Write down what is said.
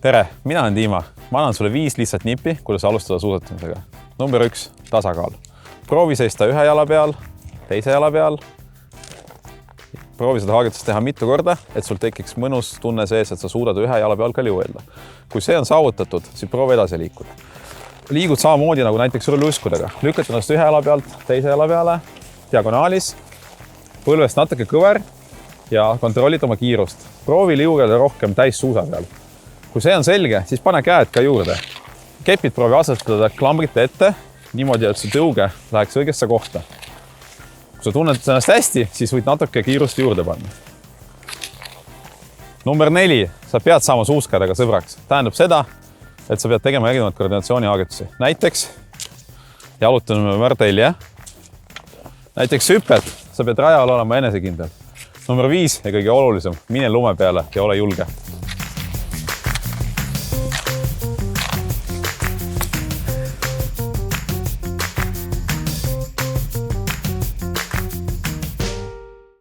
Tere, mina olen Dima. Ma annan sulle 5 lihtsat nippi, kuidas alustada suusatamisega. Number 1, tasakaal. Proovi seista ühe jala peal, teise jala peal. Proovi seda harjutust teha mitu korda, et sul tekiks mõnus tunne sees, et sa suudad ühe jala peal ka liuelda. Kui see on saavutatud, siis proovi edasi liikuda. Liigud samamoodi nagu näiteks rulluiskudega. Lükad ennast ühe jala pealt, teise jala peale, diagonaalis, põlvest natuke kõver ja kontrollid oma kiirust. Proovi liugelda rohkem täis suusa peal. Kui see on selge, siis pane käed ka juurde. Kepid proovi asetada klambrite ette, niimoodi, et su tõuge läheks õigesse kohta. Kui sa tunned ennast hästi, siis võid natuke kiirust juurde panna. Number 4, sa pead saama suuskadega sõbraks. Tähendab seda, et sa pead tegema erinevaid koordinatsiooniharjutusi. Näiteks jalutame martelje. Näiteks hüpped, sa pead rajal olema enesekindel. Number 5 ja kõige olulisem, mine lume peale ja ole julge.